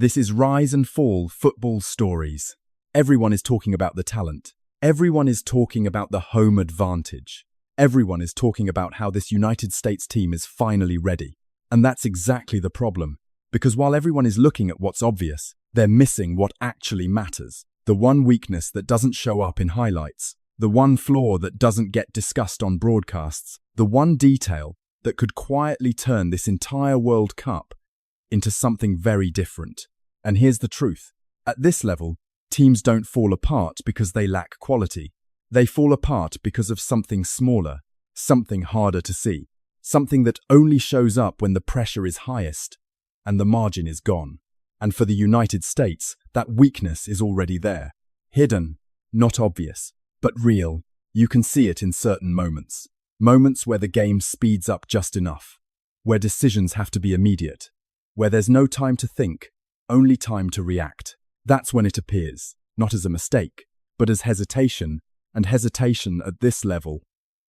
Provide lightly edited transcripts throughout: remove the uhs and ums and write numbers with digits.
This is rise and fall football stories. Everyone is talking about the talent. Everyone is talking about the home advantage. Everyone is talking about how this United States team is finally ready. And that's exactly the problem. Because while everyone is looking at what's obvious, they're missing what actually matters. The one weakness that doesn't show up in highlights. The one flaw that doesn't get discussed on broadcasts. The one detail that could quietly turn this entire World Cup into something very different. And here's the truth. At this level, teams don't fall apart because they lack quality. They fall apart because of something smaller, something harder to see, something that only shows up when the pressure is highest and the margin is gone. And for the United States, that weakness is already there. Hidden, not obvious, but real. You can see it in certain moments. Moments where the game speeds up just enough, where decisions have to be immediate, where there's no time to think, only time to react. That's when it appears, not as a mistake, but as hesitation, and hesitation at this level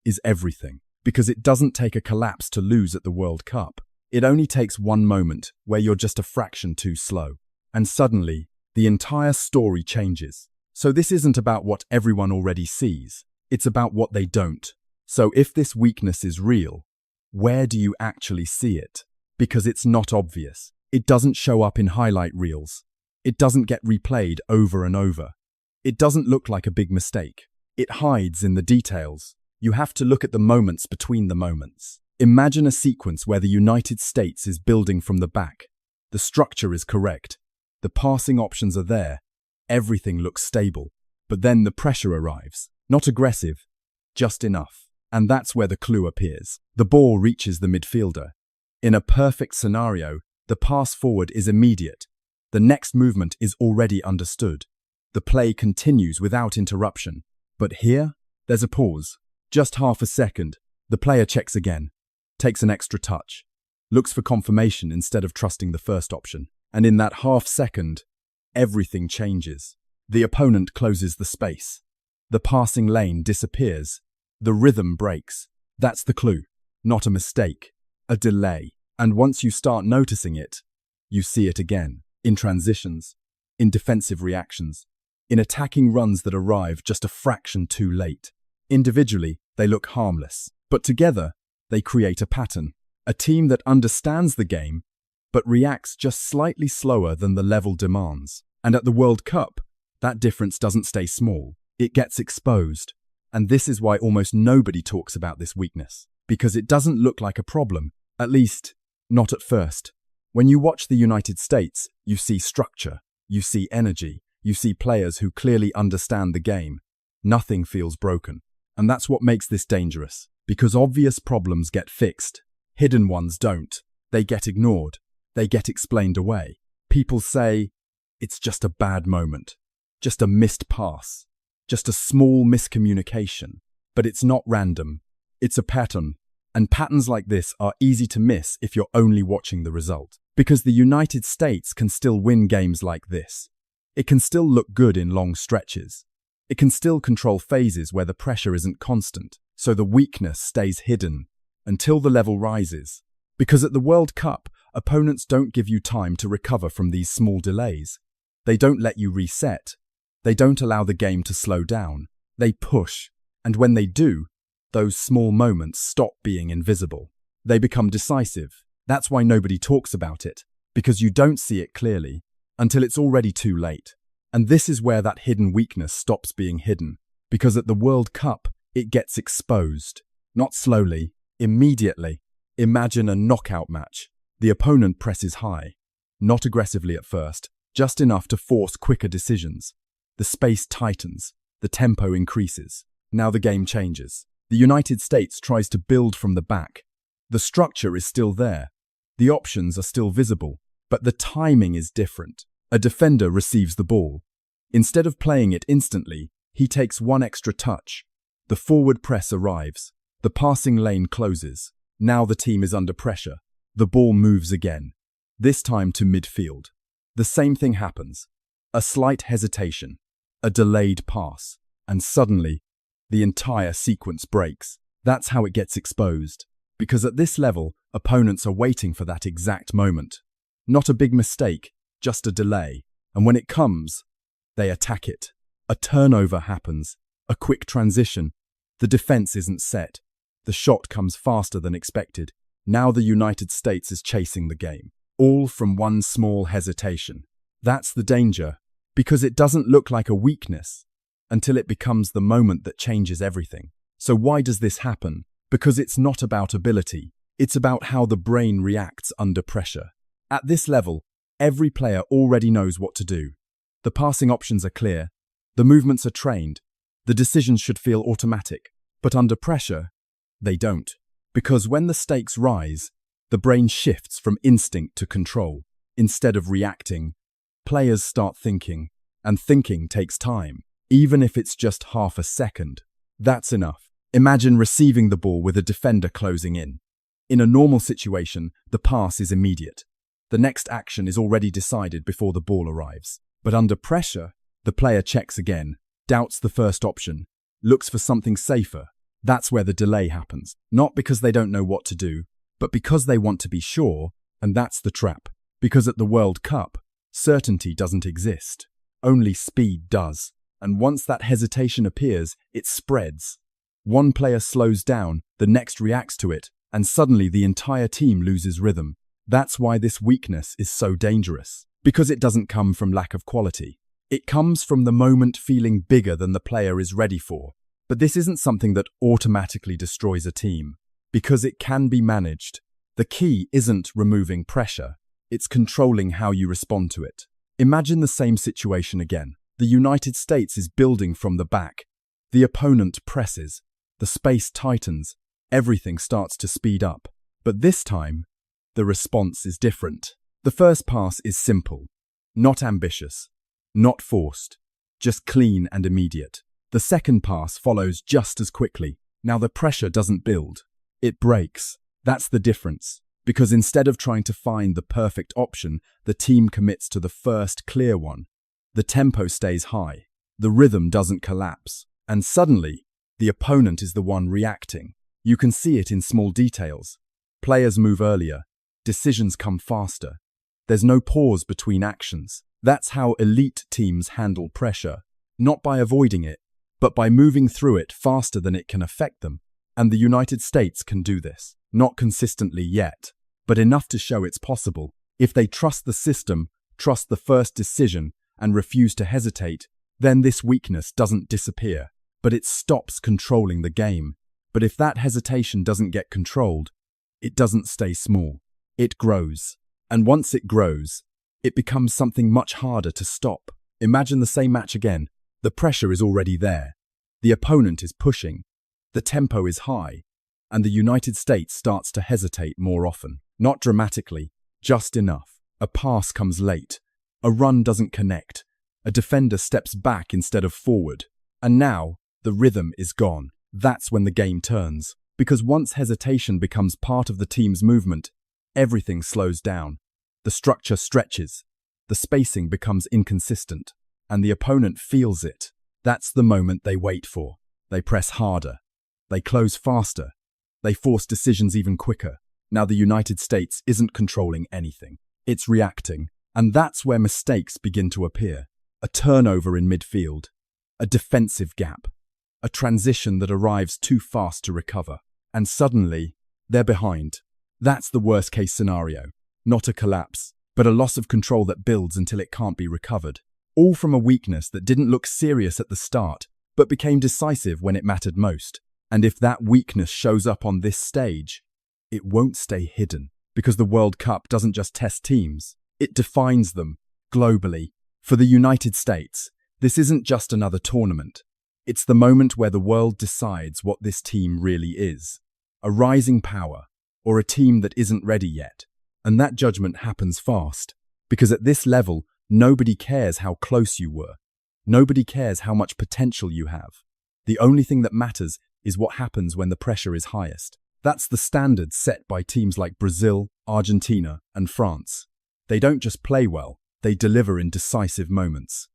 is everything, because it doesn't take a collapse to lose at the World Cup. It only takes one moment where you're just a fraction too slow, and suddenly the entire story changes. So this isn't about what everyone already sees, it's about what they don't. So if this weakness is real, where do you actually see it? Because it's not obvious. It doesn't show up in highlight reels. It doesn't get replayed over and over. It doesn't look like a big mistake. It hides in the details. You have to look at the moments between the moments. Imagine a sequence where the United States is building from the back. The structure is correct. The passing options are there. Everything looks stable. But then the pressure arrives. Not aggressive, just enough. And that's where the clue appears. The ball reaches the midfielder. In a perfect scenario, the pass forward is immediate. The next movement is already understood. The play continues without interruption. But here, there's a pause. Just half a second. The player checks again, takes an extra touch, looks for confirmation instead of trusting the first option. And in that half second, everything changes. The opponent closes the space. The passing lane disappears. The rhythm breaks. That's the clue. Not a mistake, a delay. And once you start noticing it, you see it again. In transitions, in defensive reactions, in attacking runs that arrive just a fraction too late. Individually, they look harmless, but together, they create a pattern. A team that understands the game, but reacts just slightly slower than the level demands. And at the World Cup, that difference doesn't stay small. It gets exposed. And this is why almost nobody talks about this weakness. Because it doesn't look like a problem, at least, not at first. When you watch the United States, you see structure, you see energy, you see players who clearly understand the game. Nothing feels broken. And that's what makes this dangerous. Because obvious problems get fixed. Hidden ones don't. They get ignored. They get explained away. People say, it's just a bad moment. Just a missed pass. Just a small miscommunication. But it's not random. It's a pattern. And patterns like this are easy to miss if you're only watching the result. Because the United States can still win games like this. It can still look good in long stretches. It can still control phases where the pressure isn't constant, so the weakness stays hidden until the level rises. Because at the World Cup, opponents don't give you time to recover from these small delays. They don't let you reset. They don't allow the game to slow down. They push. And when they do, those small moments stop being invisible. They become decisive. That's why nobody talks about it, because you don't see it clearly until it's already too late. And this is where that hidden weakness stops being hidden, because at the World Cup, it gets exposed. Not slowly, immediately. Imagine a knockout match. The opponent presses high, not aggressively at first, just enough to force quicker decisions. The space tightens, the tempo increases. Now the game changes. The United States tries to build from the back. The structure is still there. The options are still visible, but the timing is different. A defender receives the ball. Instead of playing it instantly, he takes one extra touch. The forward press arrives. The passing lane closes. Now the team is under pressure. The ball moves again, this time to midfield. The same thing happens. A slight hesitation, a delayed pass, and suddenly, the entire sequence breaks. That's how it gets exposed. Because at this level, opponents are waiting for that exact moment. Not a big mistake, just a delay. And when it comes, they attack it. A turnover happens, a quick transition. The defense isn't set. The shot comes faster than expected. Now the United States is chasing the game, all from one small hesitation. That's the danger, because it doesn't look like a weakness until it becomes the moment that changes everything. So why does this happen? Because it's not about ability. It's about how the brain reacts under pressure. At this level, every player already knows what to do. The passing options are clear. The movements are trained. The decisions should feel automatic. But under pressure, they don't. Because when the stakes rise, the brain shifts from instinct to control. Instead of reacting, players start thinking, and thinking takes time, even if it's just half a second. That's enough. Imagine receiving the ball with a defender closing in. In a normal situation, the pass is immediate. The next action is already decided before the ball arrives. But under pressure, the player checks again, doubts the first option, looks for something safer. That's where the delay happens. Not because they don't know what to do, but because they want to be sure, and that's the trap. Because at the World Cup, certainty doesn't exist. Only speed does. And once that hesitation appears, it spreads. One player slows down, the next reacts to it, and suddenly the entire team loses rhythm. That's why this weakness is so dangerous. Because it doesn't come from lack of quality. It comes from the moment feeling bigger than the player is ready for. But this isn't something that automatically destroys a team, because it can be managed. The key isn't removing pressure, it's controlling how you respond to it. Imagine the same situation again. The United States is building from the back. The opponent presses. The space tightens. Everything starts to speed up. But this time, the response is different. The first pass is simple, not ambitious, not forced, just clean and immediate. The second pass follows just as quickly. Now the pressure doesn't build, it breaks. That's the difference. Because instead of trying to find the perfect option, the team commits to the first clear one. The tempo stays high, the rhythm doesn't collapse, and suddenly, the opponent is the one reacting. You can see it in small details. Players move earlier, decisions come faster. There's no pause between actions. That's how elite teams handle pressure, not by avoiding it, but by moving through it faster than it can affect them. And the United States can do this. Not consistently yet, but enough to show it's possible. If they trust the system, trust the first decision, and refuse to hesitate, then this weakness doesn't disappear, but it stops controlling the game. But if that hesitation doesn't get controlled, it doesn't stay small. It grows. And once it grows, it becomes something much harder to stop. Imagine the same match again. The pressure is already there. The opponent is pushing. The tempo is high. And the United States starts to hesitate more often. Not dramatically, just enough. A pass comes late. A run doesn't connect. A defender steps back instead of forward. And now, the rhythm is gone. That's when the game turns. Because once hesitation becomes part of the team's movement, everything slows down. The structure stretches. The spacing becomes inconsistent. And the opponent feels it. That's the moment they wait for. They press harder. They close faster. They force decisions even quicker. Now the United States isn't controlling anything. It's reacting. And that's where mistakes begin to appear. A turnover in midfield. A defensive gap. A transition that arrives too fast to recover. And suddenly, they're behind. That's the worst-case scenario. Not a collapse, but a loss of control that builds until it can't be recovered. All from a weakness that didn't look serious at the start, but became decisive when it mattered most. And if that weakness shows up on this stage, it won't stay hidden. Because the World Cup doesn't just test teams, it defines them, globally. For the United States, this isn't just another tournament. It's the moment where the world decides what this team really is. A rising power, or a team that isn't ready yet. And that judgment happens fast. Because at this level, nobody cares how close you were. Nobody cares how much potential you have. The only thing that matters is what happens when the pressure is highest. That's the standard set by teams like Brazil, Argentina, and France. They don't just play well, they deliver in decisive moments.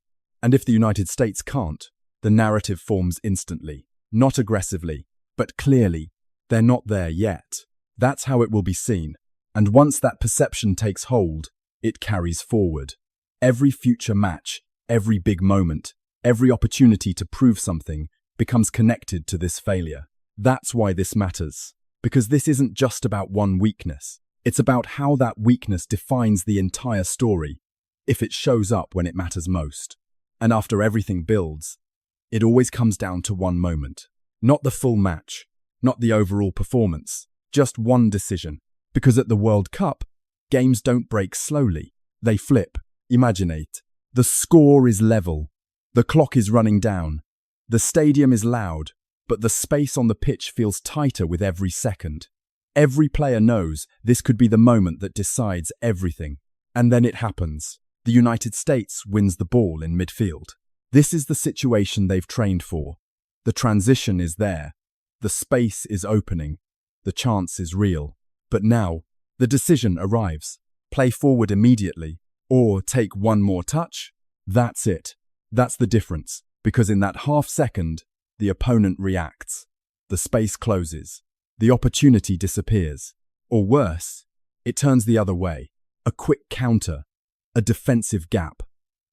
And if the United States can't, the narrative forms instantly. Not aggressively, but clearly. They're not there yet. That's how it will be seen. And once that perception takes hold, it carries forward. Every future match, every big moment, every opportunity to prove something becomes connected to this failure. That's why this matters. Because this isn't just about one weakness. It's about how that weakness defines the entire story, if it shows up when it matters most. And after everything builds, it always comes down to one moment. Not the full match, not the overall performance, just one decision. Because at the World Cup, games don't break slowly. They flip. Imaginate. The score is level. The clock is running down. The stadium is loud, but the space on the pitch feels tighter with every second. Every player knows this could be the moment that decides everything. And then it happens. The United States wins the ball in midfield. This is the situation they've trained for. The transition is there. The space is opening. The chance is real. But now, the decision arrives. Play forward immediately, or take one more touch. That's it. That's the difference. Because in that half second, the opponent reacts. The space closes. The opportunity disappears. Or worse, it turns the other way. A quick counter. A defensive gap.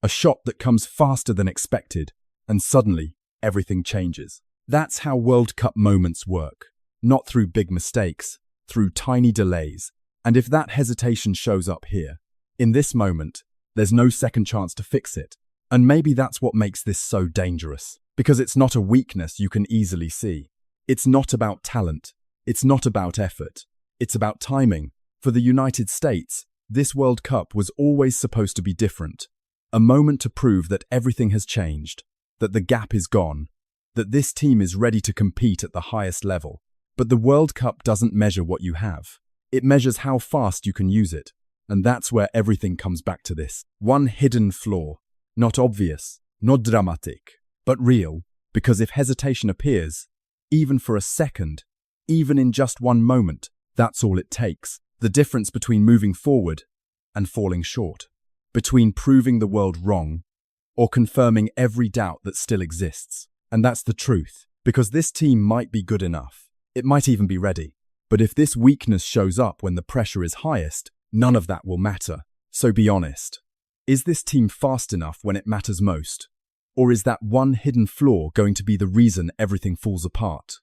A shot that comes faster than expected. And suddenly, everything changes. That's how World Cup moments work. Not through big mistakes, through tiny delays. And if that hesitation shows up here, in this moment, there's no second chance to fix it. And maybe that's what makes this so dangerous. Because it's not a weakness you can easily see. It's not about talent. It's not about effort. It's about timing. For the United States, this World Cup was always supposed to be different. A moment to prove that everything has changed, that the gap is gone, that this team is ready to compete at the highest level. But the World Cup doesn't measure what you have. It measures how fast you can use it. And that's where everything comes back to this. One hidden flaw. Not obvious, not dramatic, but real. Because if hesitation appears, even for a second, even in just one moment, that's all it takes. The difference between moving forward and falling short. Between proving the world wrong or confirming every doubt that still exists. And that's the truth. Because this team might be good enough. It might even be ready. But if this weakness shows up when the pressure is highest, none of that will matter. So be honest. Is this team fast enough when it matters most? Or is that one hidden flaw going to be the reason everything falls apart?